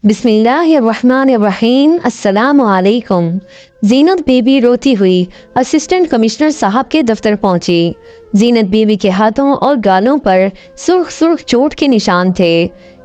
बिस्मिल्लाहिर्रहमानिर्रहीम। अस्सलाम वालेकुम। जीनत बीबी रोती हुई असिस्टेंट कमिश्नर साहब के दफ्तर पहुंची। जीनत बीबी के हाथों और गालों पर सुर्ख सुर्ख चोट के निशान थे।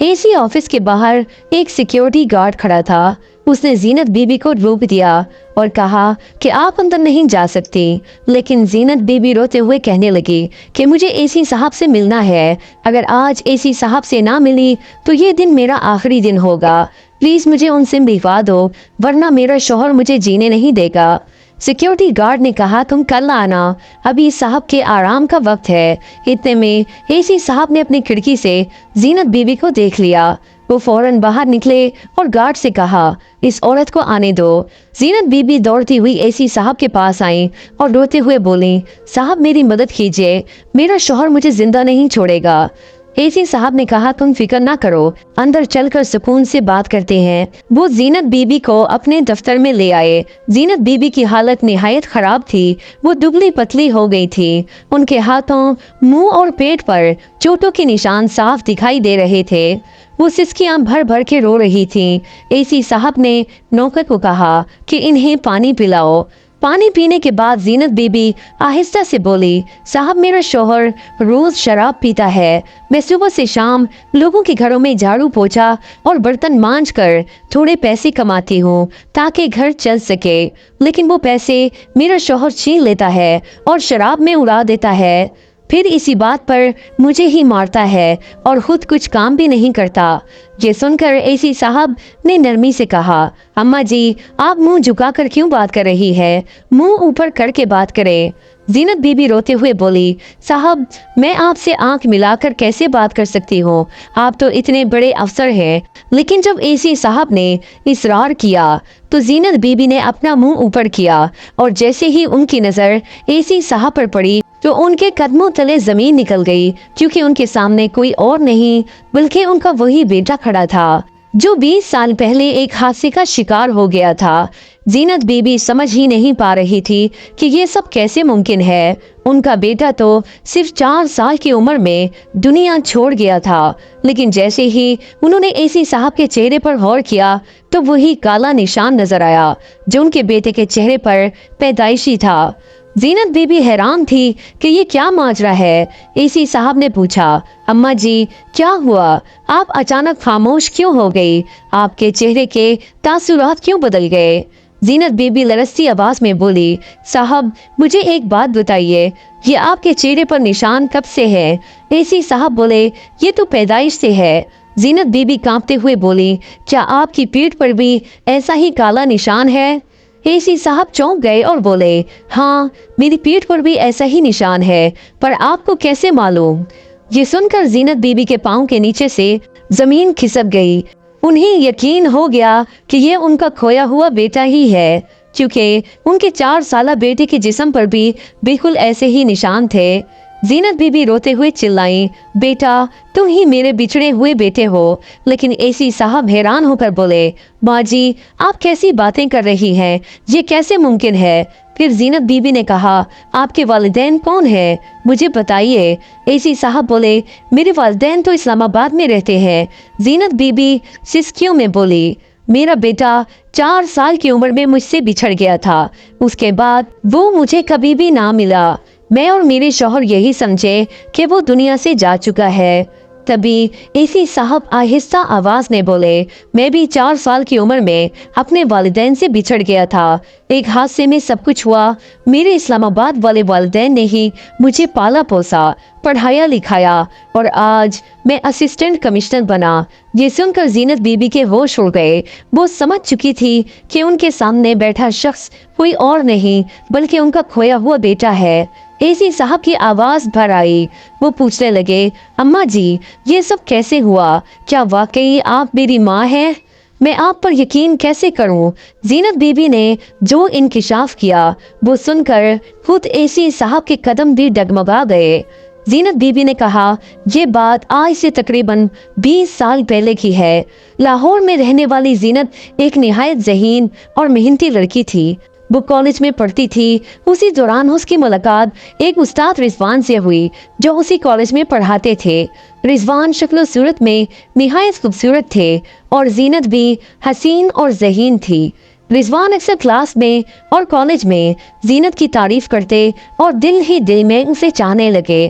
एसी ऑफिस के बाहर एक सिक्योरिटी गार्ड खड़ा था। उसने जीनत बीबी को रोक दिया और कहा कि आप अंदर नहीं जा सकती। लेकिन जीनत बीबी रोते हुए कहने लगी कि मुझे एसी साहब से मिलना है। अगर आज एसी साहब से ना मिली तो ये दिन मेरा आखिरी दिन होगा। प्लीज मुझे उनसे मिलवा दो, वरना मेरा शौहर मुझे जीने नहीं देगा। सिक्योरिटी गार्ड ने कहा तुम कल आना, अभी साहब के आराम का वक्त है। इतने में एसी साहब ने अपनी खिड़की से जीनत बीबी को देख लिया। वो फौरन बाहर निकले और गार्ड से कहा इस औरत को आने दो। जीनत बीबी दौड़ती हुई एसी साहब के पास आई और रोते हुए बोली, साहब मेरी मदद कीजिए, मेरा शौहर मुझे जिंदा नहीं छोड़ेगा। एसी साहब ने कहा तुम फिक्र ना करो, अंदर चलकर सुकून से बात करते हैं। वो जीनत बीबी को अपने दफ्तर में ले आए। जीनत बीबी की हालत निहायत खराब थी। वो दुबली पतली हो गई थी। उनके हाथों, मुंह और पेट पर चोटों के निशान साफ दिखाई दे रहे थे। वो सिसकियां भर भर के रो रही थी। एसी साहब ने नौकर को कहा कि इन्हें पानी पिलाओ। पानी पीने के बाद जीनत बीबी आहिस्ता से बोली, साहब मेरा शौहर रोज शराब पीता है। मैं सुबह से शाम लोगों के घरों में झाड़ू पोछा और बर्तन मांज कर थोड़े पैसे कमाती हूँ ताकि घर चल सके, लेकिन वो पैसे मेरा शौहर छीन लेता है और शराब में उड़ा देता है। फिर इसी बात पर मुझे ही मारता है और खुद कुछ काम भी नहीं करता। ये सुनकर एसी साहब ने नरमी से कहा, अम्मा जी आप मुंह झुकाकर क्यों बात कर रही है, मुंह ऊपर करके बात करें। जीनत बीबी रोते हुए बोली, साहब मैं आपसे आंख मिलाकर कैसे बात कर सकती हूँ, आप तो इतने बड़े अफसर हैं। लेकिन जब एसी साहब ने इसरार किया तो जीनत बीबी ने अपना मुंह ऊपर किया और जैसे ही उनकी नजर एसी साहब पर पड़ी तो उनके कदमों तले जमीन निकल गई, क्योंकि उनके सामने कोई और नहीं बल्कि उनका वही बेटा खड़ा था जो 20 साल पहले एक हादसे का शिकार हो गया था। जीनत बीबी समझ ही नहीं पा रही थी कि ये सब कैसे मुमकिन है। उनका बेटा तो सिर्फ 4 साल की उम्र में दुनिया छोड़ गया था। लेकिन जैसे ही उन्होंने एसी साहब के चेहरे पर गौर किया तो वही काला निशान नजर आया जो उनके बेटे के चेहरे पर पैदाइशी था। जीनत बीबी हैरान थी कि ये क्या माजरा है। एसी साहब ने पूछा, अम्मा जी क्या हुआ, आप अचानक खामोश क्यों हो गई, आपके चेहरे के तासुरात क्यों बदल गए। जीनत बीबी लरसती आवाज में बोली, साहब मुझे एक बात बताइए, ये आपके चेहरे पर निशान कब से है। एसी साहब बोले, ये तो पैदाइश से है। जीनत बीबी कांपते हुए बोली, क्या आपकी पीठ पर भी ऐसा ही काला निशान है। एसी साहब चौंक गए और बोले, हाँ मेरी पीठ पर भी ऐसा ही निशान है, पर आपको कैसे मालूम। ये सुनकर जीनत बीबी के पाँव के नीचे से जमीन खिसक गई। उन्हें यकीन हो गया कि ये उनका खोया हुआ बेटा ही है, क्योंकि उनके 4 साला बेटे के जिस्म पर भी बिल्कुल ऐसे ही निशान थे। जीनत बीबी रोते हुए चिल्लाई, बेटा तुम ही मेरे बिछड़े हुए बेटे हो। लेकिन एसी साहब हैरान होकर बोले, माँ जी आप कैसी बातें कर रही हैं, ये कैसे मुमकिन है। फिर जीनत बीबी ने कहा, आपके वालिदैन कौन है, मुझे बताइए। एसी साहब बोले, मेरे वालिदैन तो इस्लामाबाद में रहते हैं। जीनत बीबी सिसकियों में बोली, मेरा बेटा 4 साल की उम्र में मुझसे बिछड़ गया था, उसके बाद वो मुझे कभी भी ना मिला। मैं और मेरे शौहर यही समझे कि वो दुनिया से जा चुका है। तभी एसी साहब आहिस्ता आवाज में बोले, मैं भी 4 साल की उम्र में अपने वालिदैन से बिछड़ गया था। एक हादसे में सब कुछ हुआ। मेरे इस्लामाबाद वाले वालिदैन ने ही मुझे पाला पोसा, पढ़ाया लिखाया और आज मैं असिस्टेंट कमिश्नर बना। ये सुनकर जीनत बीबी के होश उड़ गए। वो समझ चुकी थी कि उनके सामने बैठा शख्स कोई और नहीं बल्कि उनका खोया हुआ बेटा है। एसी साहब की आवाज भर आई। वो पूछने लगे, अम्मा जी ये सब कैसे हुआ, क्या वाकई आप मेरी माँ हैं, मैं आप पर यकीन कैसे करूं। जीनत बीबी ने जो इंकिशाफ किया वो सुनकर खुद एसी साहब के कदम भी डगमगा गए। जीनत बीबी ने कहा, ये बात आज से तकरीबन 20 साल पहले की है। लाहौर में रहने वाली जीनत एक निहायत ज़हीन और मेहनती लड़की थी। वो कॉलेज में पढ़ती थी। उसी दौरान उसकी मुलाकात एक उस्ताद रिजवान से हुई जो उसी कॉलेज में पढ़ाते थे। रिजवान शक्ल सूरत में निहायत खूबसूरत थे और जीनत भी हसीन और ज़हीन थी। रिजवान अक्सर क्लास में और कॉलेज में जीनत की तारीफ करते और दिल ही दिल में उसे चाहने लगे।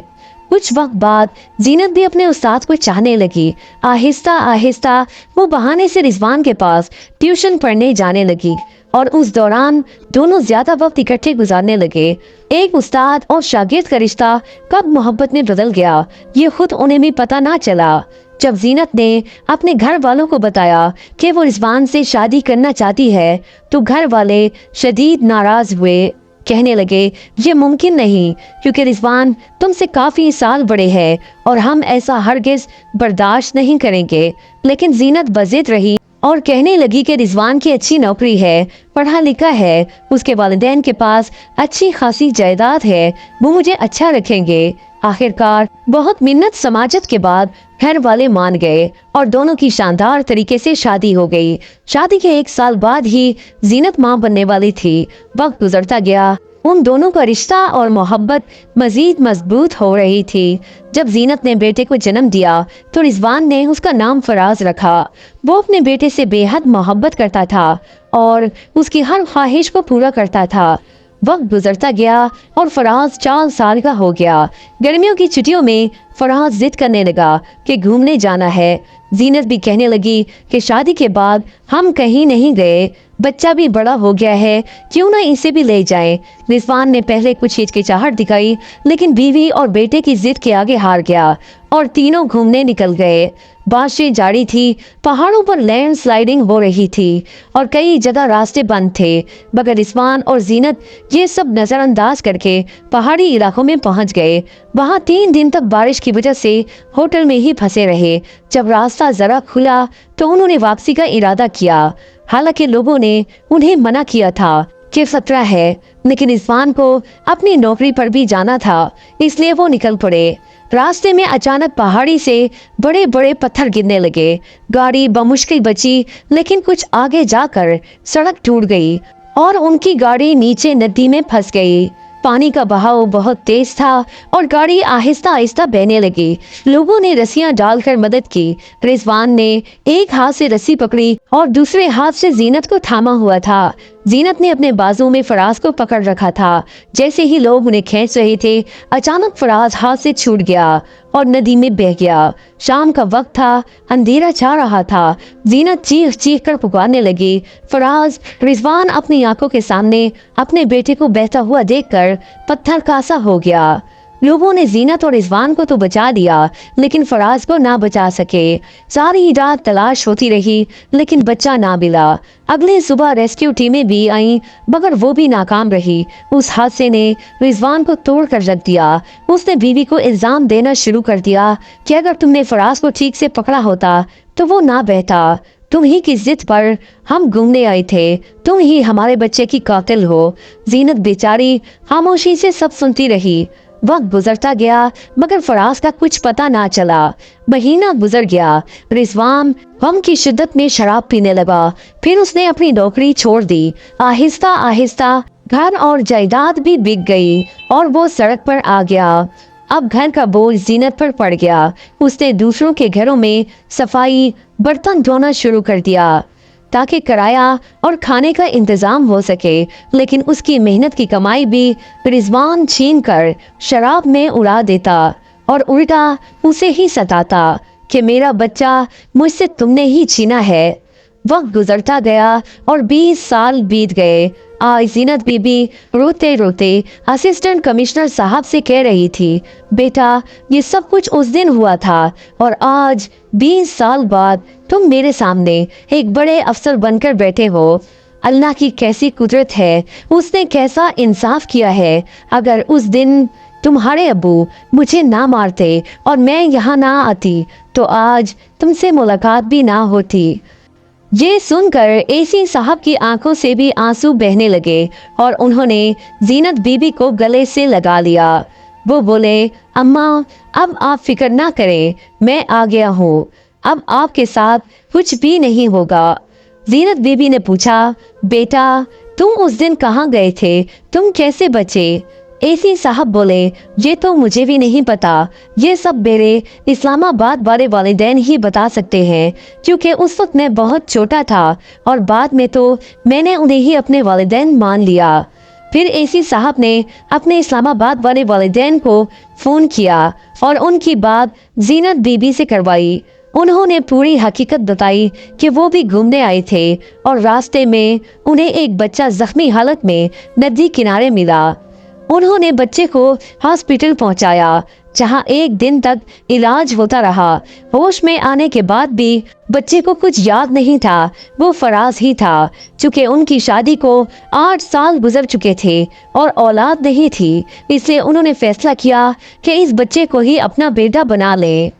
कुछ वक्त बाद जीनत भी अपने उस्ताद को चाहने लगी। आहिस्ता आहिस्ता वो बहाने से रिजवान के पास ट्यूशन पढ़ने जाने लगी और उस दौरान दोनों ज्यादा वक्त इकट्ठे गुजारने लगे। एक उस्ताद और शागिर्द का रिश्ता कब मोहब्बत में बदल गया ये खुद उन्हें भी पता ना चला। जब जीनत ने अपने घर वालों को बताया कि वो रिजवान से शादी करना चाहती है तो घर वाले शदीद नाराज हुए। कहने लगे ये मुमकिन नहीं क्योंकि रिजवान तुमसे काफी साल बड़े हैं और हम ऐसा हरगिज बर्दाश्त नहीं करेंगे। लेकिन जीनत बज़िद रही और कहने लगी कि रिजवान की अच्छी नौकरी है, पढ़ा लिखा है, उसके वालिदैन के पास अच्छी खासी जायदाद है, वो मुझे अच्छा रखेंगे। आखिरकार बहुत मिन्नत समाजत के बाद घर वाले मान गए और दोनों की शानदार तरीके से शादी हो गई। शादी के 1 साल बाद ही जीनत मां बनने वाली थी। वक्त गुजरता गया, उन दोनों का रिश्ता और मोहब्बत मजीद मजबूत हो रही थी। जब जीनत ने बेटे को जन्म दिया तो रिजवान ने उसका नाम फराज रखा। वो अपने बेटे से बेहद मोहब्बत करता था और उसकी हर ख्वाहिश को पूरा करता था। वक्त गुजरता गया और फराज 4 साल का हो गया। गर्मियों की छुट्टियों में फराज जिद करने लगा कि घूमने जाना है। जीनत भी कहने लगी कि शादी के बाद हम कहीं नहीं गए, बच्चा भी बड़ा हो गया है, क्यों ना इसे भी ले जाएं। रिजवान ने पहले कुछ हिचकिचाहट दिखाई लेकिन बीवी और बेटे की जिद के आगे हार गया और तीनों घूमने निकल गए। बारिशें जारी थी, पहाड़ों पर लैंड स्लाइडिंग हो रही थी और कई जगह रास्ते बंद थे, मगर रिजवान और जीनत ये सब नज़रअंदाज करके पहाड़ी इलाकों में पहुंच गए। वहां 3 दिन तक बारिश की वजह से होटल में ही फंसे रहे। जब रास्ता जरा खुला तो उन्होंने वापसी का इरादा किया। हालांकि लोगों ने उन्हें मना किया था कि खतरा है, लेकिन रिजवान को अपनी नौकरी पर भी जाना था, इसलिए वो निकल पड़े। रास्ते में अचानक पहाड़ी से बड़े बड़े पत्थर गिरने लगे। गाड़ी बमुश्किल बची लेकिन कुछ आगे जाकर सड़क टूट गई और उनकी गाड़ी नीचे नदी में फंस गई। पानी का बहाव बहुत तेज था और गाड़ी आहिस्ता आहिस्ता बहने लगी। लोगों ने रस्सियां डालकर मदद की। रिजवान ने एक हाथ से रस्सी पकड़ी और दूसरे हाथ से जीनत को थामा हुआ था। जीनत ने अपने बाजू में फराज को पकड़ रखा था। जैसे ही लोग उन्हें खींच रहे थे अचानक फराज हाथ से छूट गया और नदी में बह गया। शाम का वक्त था, अंधेरा छा रहा था। जीनत चीख चीख कर पुकारने लगी, फराज। रिजवान अपनी आंखों के सामने अपने बेटे को बहता हुआ देखकर पत्थर का सा हो गया। लोगों ने जीनत और रिजवान को तो बचा दिया लेकिन फराज को ना बचा सके। सारी रात तलाश होती रही लेकिन बच्चा ना मिला। अगले सुबह रेस्क्यू टीमें भी आईं मगर वो भी नाकाम रही। उस हादसे ने रिजवान को तोड़ कर रख दिया। उसने बीवी को इल्जाम देना शुरू कर दिया कि अगर तुमने फराज को ठीक से पकड़ा होता तो वो ना बहता। तुम ही की जिद पर हम घूमने आए थे, तुम ही हमारे बच्चे की कातिल हो। जीनत बेचारी खामोशी से सब सुनती रही। वक्त गुजरता गया मगर फराज का कुछ पता ना चला। महीना गुजर गया। रिजवान गम की शिद्दत में शराब पीने लगा। फिर उसने अपनी नौकरी छोड़ दी। आहिस्ता आहिस्ता घर और जायदाद भी बिक गई और वो सड़क पर आ गया। अब घर का बोझ जीनत पर पड़ गया। उसने दूसरों के घरों में सफाई, बर्तन धोना शुरू कर दिया ताकि किराया और खाने का इंतजाम हो सके। लेकिन उसकी मेहनत की कमाई भी रिजवान छीन कर शराब में उड़ा देता और उल्टा उसे ही सताता कि मेरा बच्चा मुझसे तुमने ही छीना है। वक्त गुजरता गया और 20 साल बीत गए। आज जीनत बीबी रोते रोते असिस्टेंट कमिश्नर साहब से कह रही थी, बेटा ये सब कुछ उस दिन हुआ था और आज 20 साल बाद तुम मेरे सामने एक बड़े अफसर बनकर बैठे हो। अल्लाह की कैसी कुदरत है, उसने कैसा इंसाफ किया है। अगर उस दिन तुम्हारे अब्बू मुझे ना मारते और मैं यहाँ ना आती तो आज तुमसे मुलाकात भी ना होती। ये सुनकर एसी साहब की आंखों से भी आंसू बहने लगे और उन्होंने जीनत बीबी को गले से लगा लिया। वो बोले, अम्मा अब आप फिक्र ना करें, मैं आ गया हूँ, अब आपके साथ कुछ भी नहीं होगा। जीनत बीबी ने पूछा, बेटा तुम उस दिन कहाँ गए थे? तुम कैसे बचे? एसी साहब बोले, ये तो मुझे भी नहीं पता, ये सब मेरे इस्लामाबाद वाले वालिदैन ही बता सकते हैं, क्योंकि उस वक्त मैं बहुत छोटा था और बाद में तो मैंने उन्हें ही अपने वालिदैन मान लिया। फिर एसी साहब ने अपने इस्लामाबाद वाले वालिदैन को फ़ोन किया और उनकी बात जीनत बीबी से करवाई। उन्होंने पूरी हकीकत बताई कि वो भी घूमने आए थे और रास्ते में उन्हें एक बच्चा जख्मी हालत में नदी किनारे मिला। उन्होंने बच्चे को हॉस्पिटल पहुंचाया, जहां एक दिन तक इलाज होता रहा। होश में आने के बाद भी बच्चे को कुछ याद नहीं था, वो फराज ही था। चूँकि उनकी शादी को 8 साल गुजर चुके थे और औलाद नहीं थी, इसलिए उन्होंने फैसला किया कि इस बच्चे को ही अपना बेटा बना लें।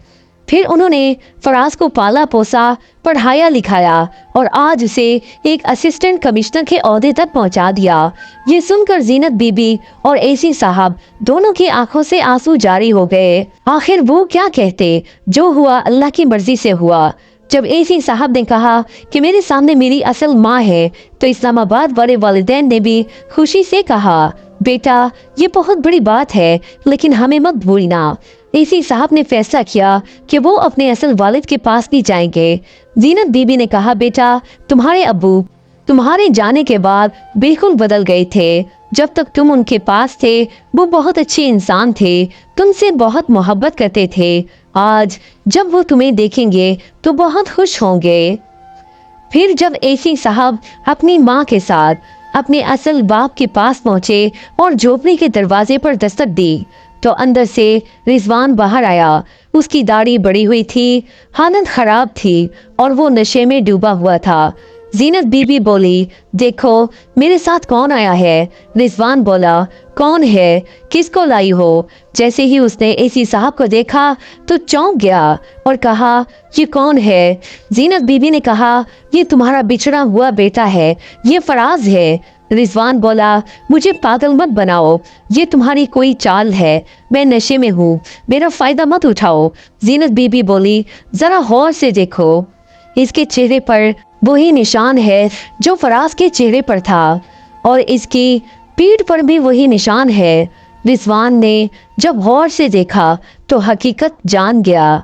फिर उन्होंने फराज को पाला पोसा, पढ़ाया लिखाया और आज उसे एक असिस्टेंट कमिश्नर के ओहदे तक पहुंचा दिया। ये सुनकर जीनत बीबी और एसी साहब दोनों की आंखों से आंसू जारी हो गए। आखिर वो क्या कहते, जो हुआ अल्लाह की मर्जी से हुआ। जब एसी साहब ने कहा कि मेरे सामने मेरी असल माँ है, तो इस्लामाबाद वाले वालिदैन ने भी खुशी से कहा, बेटा ये बहुत बड़ी बात है, लेकिन हमें मत भूलना। एसी साहब ने फैसला किया कि वो अपने असल वालिद के पास भी जाएंगे। जीनत बीबी ने कहा, बेटा तुम्हारे अब्बू तुम्हारे जाने के बाद बिल्कुल बदल गए थे। जब तक तुम उनके पास थे वो बहुत अच्छे इंसान थे, तुमसे बहुत मोहब्बत करते थे। आज जब वो तुम्हें देखेंगे तो बहुत खुश होंगे। फिर जब एसी साहब अपनी माँ के साथ अपने असल बाप के पास पहुंचे और झोपड़ी के दरवाजे पर दस्तक दी, तो अंदर से रिजवान बाहर आया। उसकी दाढ़ी बड़ी हुई थी, हालत खराब थी और वो नशे में डूबा हुआ था। जीनत बीबी बोली, देखो मेरे साथ कौन आया है। रिजवान बोला, कौन है, किसको लाई हो? जैसे ही उसने एसी साहब को देखा तो चौंक गया और कहा, ये कौन है? जीनत बीबी ने कहा, ये तुम्हारा बिछड़ा हुआ बेटा है, ये फराज है। रिजवान बोला, मुझे पागल मत बनाओ, ये तुम्हारी कोई चाल है, मैं नशे में हूँ, मेरा फायदा मत उठाओ। जीनत बीबी बोली, जरा गौर से देखो, इसके चेहरे पर वही निशान है जो फराज के चेहरे पर था और इसकी पीठ पर भी वही निशान है। रिजवान ने जब गौर से देखा तो हकीकत जान गया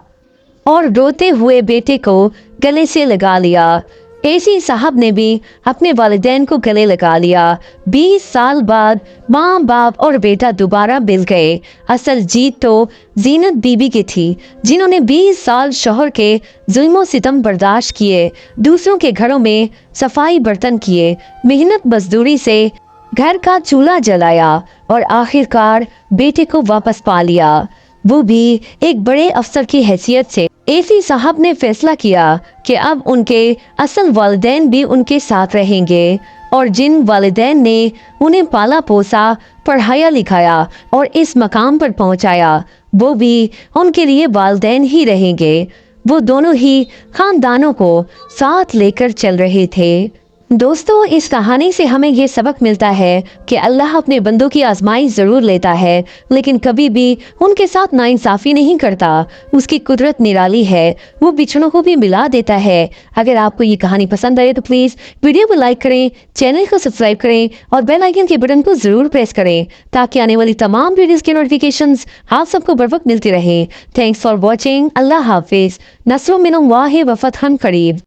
और रोते हुए बेटे को गले से लगा लिया। एसी साहब ने भी अपने वालिदैन को गले लगा लिया। 20 साल बाद माँ बाप और बेटा दोबारा मिल गए। असल जीत तो जीनत बीबी की थी, जिन्होंने 20 साल शौहर के जुल्म सितम बर्दाश्त किए, दूसरों के घरों में सफाई बर्तन किए, मेहनत मजदूरी से घर का चूल्हा जलाया और आखिरकार बेटे को वापस पा लिया, वो भी एक बड़े अफसर की हैसियत से। एसी साहब ने फैसला किया कि अब उनके असल वालिदैन भी उनके साथ रहेंगे और जिन वालिदैन ने उन्हें पाला पोसा, पढ़ाया लिखाया और इस मकाम पर पहुंचाया, वो भी उनके लिए वालिदैन ही रहेंगे। वो दोनों ही खानदानों को साथ लेकर चल रहे थे। दोस्तों, इस कहानी से हमें ये सबक मिलता है कि अल्लाह अपने बंदों की आजमाइश ज़रूर लेता है, लेकिन कभी भी उनके साथ नाइंसाफ़ी नहीं करता। उसकी कुदरत निराली है, वो बिछड़ों को भी मिला देता है। अगर आपको ये कहानी पसंद आए तो प्लीज़ वीडियो को लाइक करें, चैनल को सब्सक्राइब करें और बेल आइकन के बटन को ज़रूर प्रेस करें, ताकि आने वाली तमाम वीडियोज़ के नोटिफिकेशंस आप सबको बर वक्त मिलती रहें। Thanks for watching. अल्लाह हाफिज़। नस्रुम मिनल्लाहि व फतहन करीब।